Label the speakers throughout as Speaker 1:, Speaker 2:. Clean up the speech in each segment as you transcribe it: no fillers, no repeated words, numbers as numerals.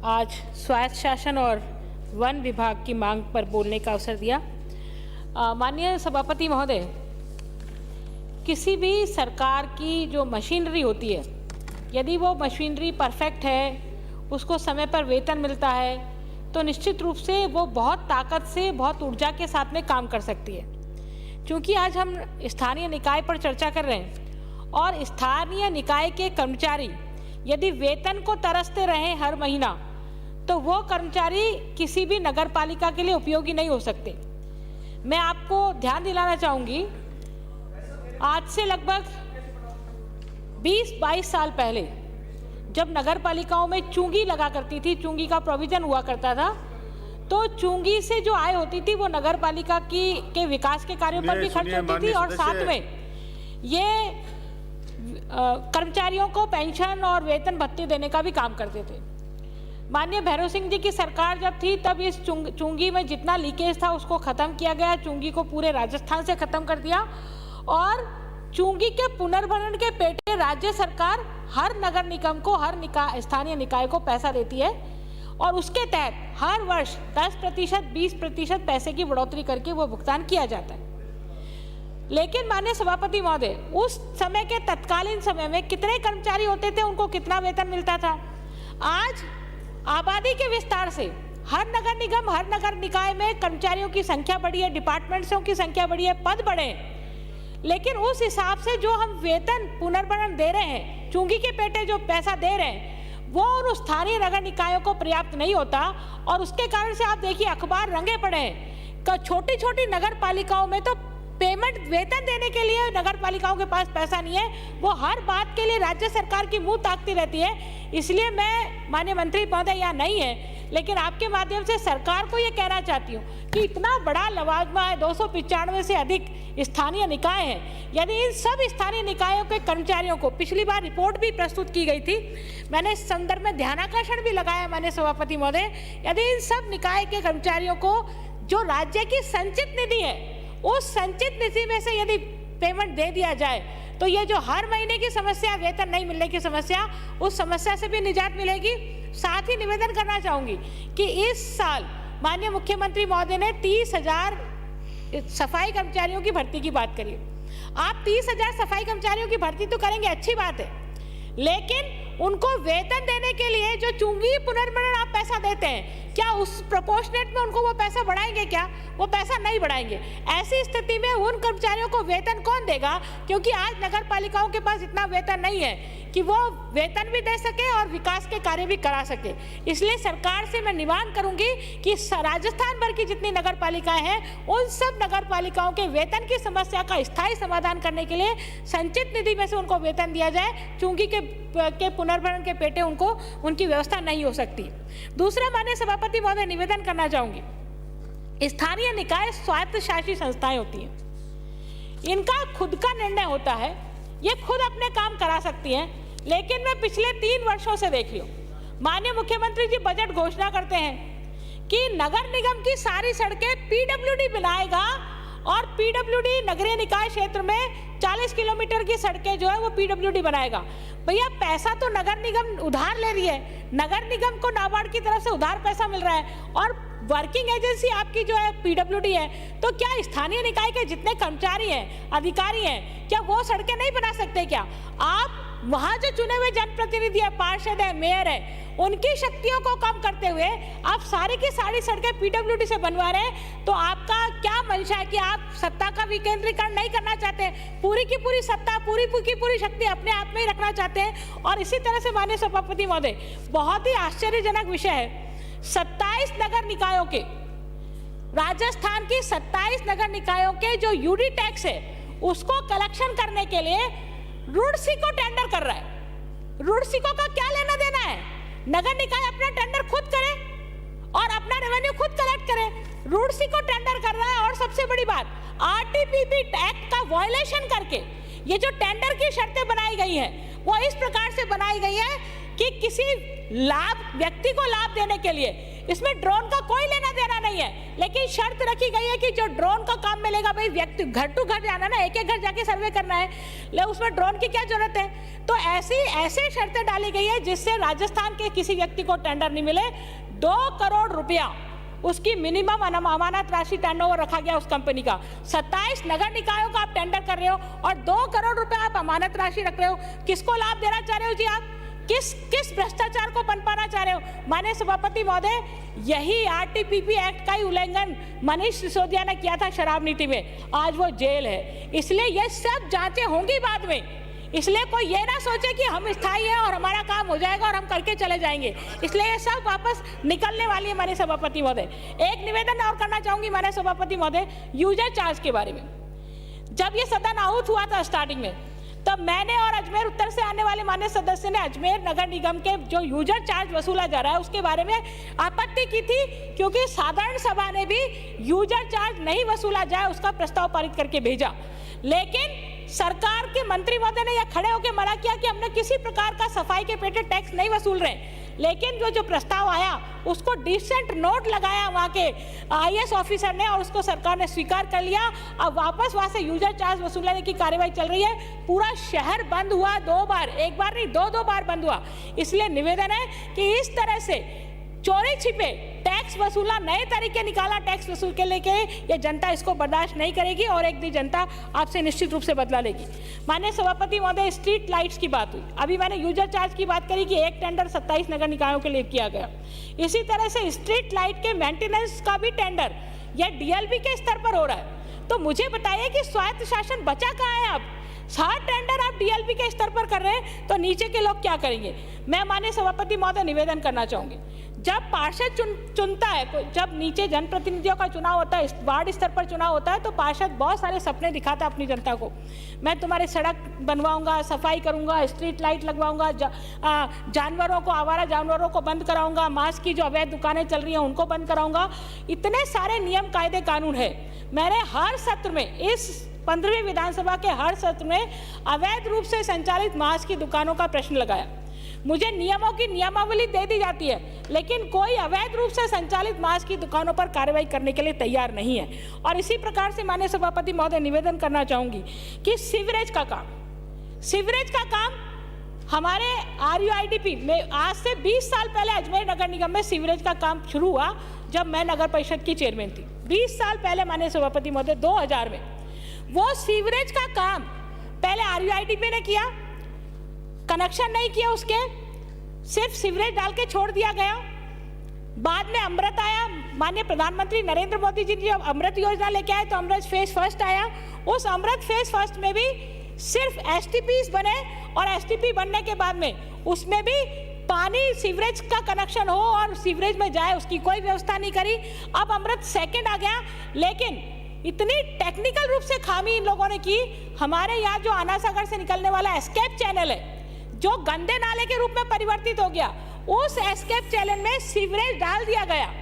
Speaker 1: आज स्वायत्त शासन और वन विभाग की मांग पर बोलने का अवसर दिया। माननीय सभापति महोदय, किसी भी सरकार की जो मशीनरी होती है, यदि वो मशीनरी परफेक्ट है, उसको समय पर वेतन मिलता है, तो निश्चित रूप से वो बहुत ताकत से, बहुत ऊर्जा के साथ में काम कर सकती है। क्योंकि आज हम स्थानीय निकाय पर चर्चा कर रहे हैं और स्थानीय निकाय के कर्मचारी यदि वेतन को तरसते रहे हर महीना, तो वो कर्मचारी किसी भी नगर पालिका के लिए उपयोगी नहीं हो सकते। मैं आपको ध्यान दिलाना चाहूँगी, आज से लगभग 20-22 साल पहले जब नगर पालिकाओं में चूंगी लगा करती थी, चूंगी का प्रोविज़न हुआ करता था, तो चूंगी से जो आय होती थी वो नगर पालिका के विकास के कार्यों पर भी खर्च होती थी और साथ में ये कर्मचारियों को पेंशन और वेतन भत्ते देने का भी काम करते थे। माननीय भैरव सिंह जी की सरकार जब थी तब इस चूंगी में जितना लीकेज था उसको ख़त्म किया गया। चूंगी को पूरे राजस्थान से ख़त्म कर दिया और चूंगी के पुनर्भरण के पेटे राज्य सरकार हर नगर निगम को, हर स्थानीय निकाय को पैसा देती है और उसके तहत हर वर्ष 10%, 20% पैसे की बढ़ोतरी करके वो भुगतान किया जाता है। लेकिन माननीय सभापति महोदय, उस समय के तत्कालीन समय में कितने कर्मचारी होते थे, उनको कितना वेतन मिलता था? आज आबादी के विस्तार से हर नगर निगम, हर नगर निकाय में कर्मचारियों की संख्या बढ़ी है, डिपार्टमेंट्सों की संख्या बढ़ी है, पद बढ़े हैं, लेकिन उस हिसाब से जो हम वेतन पुनर्भरण दे रहे हैं, चूंगी के पेटे जो पैसा दे रहे हैं, वो उन स्थानीय नगर निकायों को पर्याप्त नहीं होता और उसके कारण से आप देखिए अखबार रंगे पड़े हैं। छोटी छोटी नगर पालिकाओं में तो पेमेंट, वेतन देने के लिए नगर पालिकाओं के पास पैसा नहीं है, वो हर बात के लिए राज्य सरकार की मुंह ताकती रहती है। इसलिए मैं, माननीय मंत्री महोदय यहाँ नहीं है, लेकिन आपके माध्यम से सरकार को ये कहना चाहती हूँ कि इतना बड़ा लवाजमा है, 295 से अधिक स्थानीय निकाय हैं। यदि इन सब स्थानीय निकायों के कर्मचारियों को, पिछली बार रिपोर्ट भी प्रस्तुत की गई थी, मैंने इस संदर्भ में ध्यानाकर्षण भी लगाया माननीय सभापति महोदय, यदि इन सब निकाय के कर्मचारियों को जो राज्य की संचित निधि है, उस संचित निधि में से यदि पेमेंट दे दिया जाए, तो ये जो हर महीने की समस्या, वेतन नहीं मिलने की समस्या, उस समस्या से भी निजात मिलेगी। साथ ही निवेदन करना चाहूँगी कि इस साल माननीय मुख्यमंत्री महोदय ने 30,000 सफाई कर्मचारियों की भर्ती की बात करी। आप 30,000 सफाई कर्मचारियों की भर्ती तो करेंगे, अच्छी बात है, लेकिन उनको वेतन देने के लिए जो चूंगी पुनर्भरण आप पैसा देते हैं, क्या उस प्रोपोर्शनेट में उनको वो पैसा बढ़ाएंगे? क्या वो पैसा नहीं बढ़ाएंगे? ऐसी स्थिति में उन कर्मचारियों को वेतन कौन देगा? क्योंकि आज नगर पालिकाओं के पास इतना वेतन नहीं है कि वो वेतन भी दे सके और विकास के कार्य भी करा सके। इसलिए सरकार से मैं निवेदन करूंगी कि राजस्थान भर की जितनी नगर पालिकाएं हैं, उन सब नगर पालिकाओं के वेतन की समस्या का स्थायी समाधान करने के लिए संचित निधि में से उनको वेतन दिया जाए। चूंकि के पुनर्भरण के पेटे उनको, उनकी व्यवस्था नहीं हो सकती। दूसरा, माननीय सभापति महोदय, निवेदन करना चाहूंगी, स्थानीय निकाय स्वायत्त शासी संस्थाएं होती हैं, इनका खुद का निर्णय होता है, ये खुद अपने काम करा सकती हैं। लेकिन मैं पिछले 3 वर्षों से देख रही हूँ, माननीय मुख्यमंत्री जी बजट घोषणा करते हैं कि नगर निगम की सारी सड़कें पीडब्ल्यूडी बनाएगा और पीडब्ल्यूडी नगरीय निकाय क्षेत्र में 40 किलोमीटर की सड़कें जो है वो पीडब्ल्यूडी बनाएगा। भैया, पैसा तो नगर निगम उधार ले रही है, नगर निगम को नाबार्ड की तरफ से उधार पैसा मिल रहा है और वर्किंग एजेंसी आपकी जो है पीडब्ल्यूडी है, तो क्या स्थानीय निकाय के जितने कर्मचारी हैं, अधिकारी हैं, क्या वो सड़कें नहीं बना सकते? क्या आप वहाँ जो चुने हुए जनप्रतिनिधि है, पार्षद है, मेयर है, उनकी शक्तियों को कम करते हुए आप सारी की सारी सड़कें पीडब्ल्यूडी से बनवा रहे हैं? तो आपका क्या मंशा है कि आप सत्ता का विकेंद्रीकरण नहीं करना चाहते, पूरी की पूरी सत्ता, पूरी की पूरी शक्ति अपने हाथ में ही रखना चाहते हैं? और इसी तरह से माननीय सभापति महोदय, बहुत ही आश्चर्यजनक विषय है, 27 नगर निकायों के, राजस्थान की 27 नगर निकायों के जो यूडी टैक्स है उसको कलेक्शन करने के लिए रुड़सी को टेंडर कर रहा है। रुड़सी को का क्या लेना देना है? नगर निकाय अपना टेंडर खुद करे और अपना रेवेन्यू खुद कलेक्ट करे, रुड़सी को टेंडर कर रहा है। और सबसे बड़ी बात, आरटीपीपी एक्ट का वायलेशन करके ये जो टेंडर की शर्तें बनाई गई हैं वो इस प्रकार से बनाई गई है कि किसी व्यक्ति को लाभ देने के लिए इसमें ड्रोन का कोई लेना देना नहीं है, लेकिन शर्त रखी गई है कि जो ड्रोन का काम मिलेगा, भाई व्यक्ति घर टू घर जाना ना, एक एक घर जाके सर्वे करना है, लेकिन उसमें ड्रोन की क्या जरूरत है। तो ऐसे शर्तें डाली गई है जिससे राजस्थान के किसी व्यक्ति को टेंडर नहीं मिले। 2 करोड़ रुपया उसकी मिनिमम अमानत राशि टर्नओवर रखा गया उस कंपनी का। 27 नगर निकायों का आप टेंडर कर रहे हो और 2 करोड़ रुपया आप अमानत राशि रख रहे हो। किसको लाभ देना चाह रहे हो जी आप? किस भ्रष्टाचार को पनपाना चाह रहे हो? माननीय सभापति महोदय, यही आरटीपीपी एक्ट का ही उल्लंघन मनीष सिसोदिया ने किया था शराब नीति में, आज वो जेल है। इसलिए ये सब जांचें होंगी बाद में, इसलिए कोई ये ना सोचे कि हम स्थायी हैं और हमारा काम हो जाएगा और हम करके चले जाएंगे, इसलिए ये सब वापस निकलने वाली है। माननीय सभापति महोदय, एक निवेदन और करना चाहूंगी माननीय सभापति महोदय, यूजर चार्ज के बारे में। जब ये सदन आहूत हुआ था स्टार्टिंग में, तब मैंने और अजमेर उत्तर से आने वाले माननीय सदस्य ने अजमेर नगर निगम के जो यूजर चार्ज वसूला जा रहा है उसके बारे में आपत्ति की थी, क्योंकि साधारण सभा ने भी यूजर चार्ज नहीं वसूला जाए उसका प्रस्ताव पारित करके भेजा। लेकिन सरकार के मंत्री महोदय ने यह खड़े होकर मना किया कि हमने किसी प्रकार का सफाई के पेटे टैक्स नहीं वसूल रहे। लेकिन जो प्रस्ताव आया उसको डिसेंट नोट लगाया वहाँ के आईएएस ऑफिसर ने और उसको सरकार ने स्वीकार कर लिया। अब वापस वहाँ से यूजर चार्ज वसूलने की कार्रवाई चल रही है। पूरा शहर बंद हुआ 2 बार, एक बार नहीं 2 बार बंद हुआ। इसलिए निवेदन है कि इस तरह से चोरी छिपे टैक्स वसूला, नए तरीके निकाला टैक्स वसूल के लेके, ये जनता इसको बर्दाश्त नहीं करेगी और एक दिन जनता आपसे निश्चित रूप से बदला लेगी। माननीय सभापति महोदय, स्ट्रीट लाइट्स की बात हुई, अभी मैंने यूजर चार्ज की बात करी कि एक टेंडर 27 नगर निकायों के लिए किया गया। इसी तरह से स्ट्रीट लाइट के मेंटेनेंस का भी टेंडर यह डीएलपी के स्तर पर हो रहा है। तो मुझे बताइए कि स्वायत्त शासन बचा कहाँ है? आप सारे टेंडर आप डीएलपी के स्तर पर कर रहे हैं, तो नीचे के लोग क्या करेंगे? मैं माननीय सभापति महोदय निवेदन करना चाहूंगी, जब पार्षद चुनता है, जब नीचे जनप्रतिनिधियों का चुनाव होता है, वार्ड स्तर पर चुनाव होता है, तो पार्षद बहुत सारे सपने दिखाता है अपनी जनता को। मैं तुम्हारी सड़क बनवाऊंगा, सफाई करूंगा, स्ट्रीट लाइट लगवाऊंगा, जानवरों को, आवारा जानवरों को बंद कराऊंगा, मांस की जो अवैध दुकानें चल रही हैं उनको बंद कराऊंगा। इतने सारे नियम कायदे कानून है। मैंने हर सत्र में, इस 15वीं विधानसभा के हर सत्र में अवैध रूप से संचालित मांस की दुकानों का प्रश्न लगाया। मुझे नियमों की नियमावली दे दी जाती है, लेकिन कोई अवैध रूप से संचालित मांस की दुकानों पर कार्रवाई करने के लिए तैयार नहीं है। और इसी प्रकार से माननीय सभापति महोदय निवेदन करना चाहूंगी कि सीवरेज का काम हमारे RUIDP में आज से 20 साल पहले अजमेर नगर निगम में सीवरेज का काम शुरू हुआ, जब मैं नगर परिषद की चेयरमैन थी। 20 साल पहले माननीय सभापति महोदय, 2000 में वो सीवरेज का काम पहले RUIDP ने किया, कनेक्शन नहीं किया, उसके सिर्फ सीवरेज डाल के छोड़ दिया गया। बाद में अमृत आया, माननीय प्रधानमंत्री नरेंद्र मोदी जी जब अमृत योजना लेके आए तो अमृत फेज फर्स्ट आया। उस अमृत फेज फर्स्ट में भी सिर्फ STPs बने और STP बनने के बाद में उसमें भी पानी सीवरेज का कनेक्शन हो और सीवरेज में जाए उसकी कोई व्यवस्था नहीं करी। अब अमृत सेकेंड आ गया, लेकिन इतनी टेक्निकल रूप से खामी इन लोगों ने की। हमारे यहाँ जो आनासागर से निकलने वाला एस्केप चैनल है, जो गंदे नाले के रूप में परिवर्तित हो गया, उस एस्केप चैनल में सीवरेज डाल दिया गया।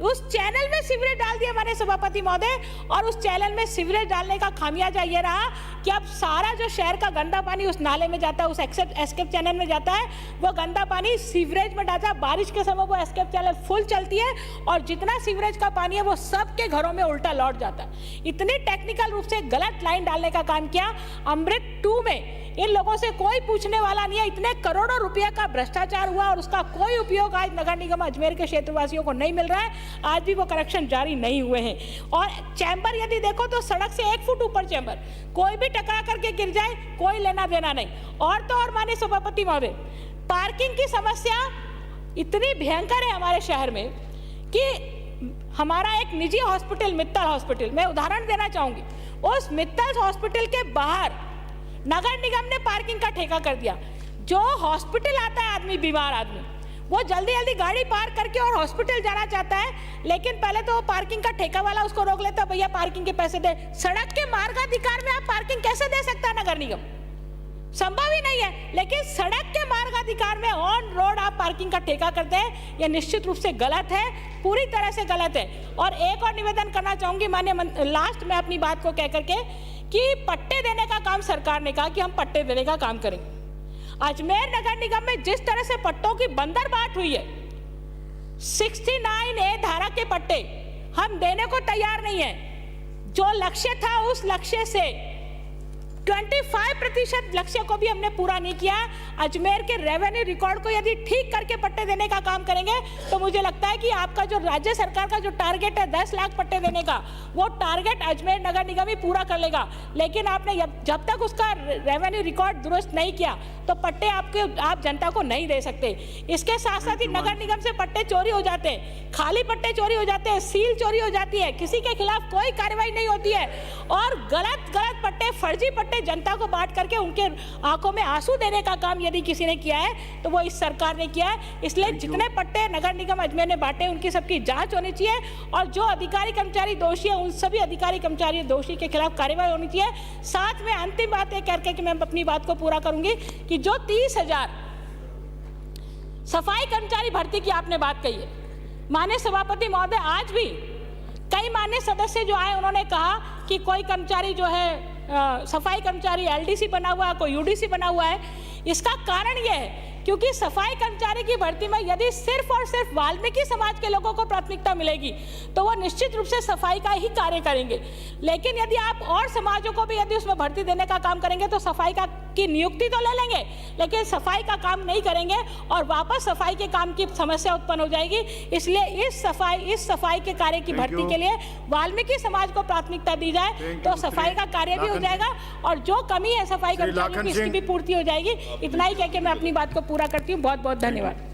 Speaker 1: उस चैनल में सीवरेज डाल दिया माननीय सभापति महोदय, और उस चैनल में सीवरेज डालने का खामियाजा ये रहा कि अब सारा जो शहर का गंदा पानी उस नाले में जाता है, उस एस्केप चैनल में जाता है, वो गंदा पानी सीवरेज में जाता है। बारिश के समय वो एस्केप चैनल फुल चलती है और जितना सीवरेज का पानी है वो सबके घरों में उल्टा लौट जाता है। इतनी टेक्निकल रूप से गलत लाइन डालने का काम किया। अमृत 2 में इन लोगों से कोई पूछने वाला नहीं है। इतने करोड़ों रुपए का भ्रष्टाचार हुआ और उसका कोई उपयोग आज नगर निगम अजमेर के क्षेत्रवासियों को नहीं मिल रहा है। आज भी वो कनेक्शन जारी नहीं हुए हैं। और चैम्बर यदि देखो तो सड़क से 1 फुट ऊपर चैम्बर, कोई भी टकरा करके गिर जाए कोई लेना देना नहीं। और तो और माननीय सभापति महोदय, पार्किंग की समस्या इतनी भयंकर है हमारे शहर में कि हमारा एक निजी हॉस्पिटल, मित्तल हॉस्पिटल, मैं उदाहरण देना चाहूंगी। उस मित्तल हॉस्पिटल के बाहर नगर निगम ने पार्किंग का ठेका कर दिया। जो हॉस्पिटल आता है आदमी, बीमार आदमी, वो जल्दी जल्दी गाड़ी पार्क करके और हॉस्पिटल जाना चाहता है, लेकिन पहले तो वो पार्किंग का ठेका वाला उसको रोक लेता, भैया पार्किंग के पैसे दे। सड़क के मार्गाधिकार में आप पार्किंग कैसे दे सकता है नगर निगम? संभव ही नहीं है। लेकिन सड़क के मार्गाधिकार में ऑन रोड आप पार्किंग का ठेका करते हैं, यह निश्चित रूप से गलत है, पूरी तरह से गलत है। और एक और निवेदन करना चाहूंगी माननीय लास्ट में अपनी बात को कह करके कि पट्टे देने का काम सरकार ने कहा कि हम पट्टे देने का काम करेंगे। अजमेर नगर निगम में जिस तरह से पट्टों की बंदरबाट हुई है, 69A धारा के पट्टे हम देने को तैयार नहीं है। जो लक्ष्य था उस लक्ष्य से 25% लक्ष्य को भी हमने पूरा नहीं किया। अजमेर के रेवेन्यू रिकॉर्ड को यदि ठीक करके पट्टे देने का काम करेंगे तो मुझे लगता है कि आपका जो राज्य सरकार का जो टारगेट है 10 लाख पट्टे देने का, वो टारगेट अजमेर नगर निगम ही पूरा कर लेगा। लेकिन आपने जब तक उसका रेवेन्यू रिकॉर्ड दुरुस्त नहीं किया तो पट्टे आप जनता को नहीं दे सकते। इसके साथ साथ ही नगर निगम से पट्टे चोरी हो जाते हैं, खाली पट्टे चोरी हो जाते हैं, सील चोरी हो जाती है, किसी के खिलाफ कोई कार्रवाई नहीं होती है और गलत पट्टे, फर्जी पट्टे जनता को बांट करके उनके आंखों में आंसू देने का काम यदि किसी ने किया है तो वो इस सरकार ने किया है। इसलिए जितने पट्टे नगर निगम अजमेर ने बांटे उनकी सबकी जांच होनी चाहिए और जो अधिकारी कर्मचारी दोषी है उन सभी अधिकारी कर्मचारी दोषी के खिलाफ कार्रवाई होनी चाहिए। साथ में अंतिम बात ये करके कि मैं अपनी बात को पूरा करूंगी कि जो 30,000 सफाई कर्मचारी भर्ती की आपने बात कही है, माननीय सभापति महोदय, आज भी कई माननीय सदस्य जो आए उन्होंने कहा कि कोई कर्मचारी जो है सफाई कर्मचारी एलडीसी बना हुआ है, कोई यूडीसी बना हुआ है। इसका कारण यह है क्योंकि सफाई कर्मचारी की भर्ती में यदि सिर्फ और सिर्फ वाल्मीकि समाज के लोगों को प्राथमिकता मिलेगी तो वो निश्चित रूप से सफाई का ही कार्य करेंगे। लेकिन यदि आप और समाजों को भी यदि उसमें भर्ती देने का काम करेंगे तो सफाई की नियुक्ति तो ले लेंगे लेकिन सफाई का काम नहीं करेंगे और वापस सफाई के काम की समस्या उत्पन्न हो जाएगी। इसलिए इस सफाई के कार्य की भर्ती के लिए वाल्मीकि समाज को प्राथमिकता दी जाए तो सफाई का कार्य भी हो जाएगा और जो कमी है सफाई कर्मचारियों की इसकी भी पूर्ति हो जाएगी। इतना ही कहकर मैं अपनी बात को पूरा करती हूँ। बहुत बहुत धन्यवाद।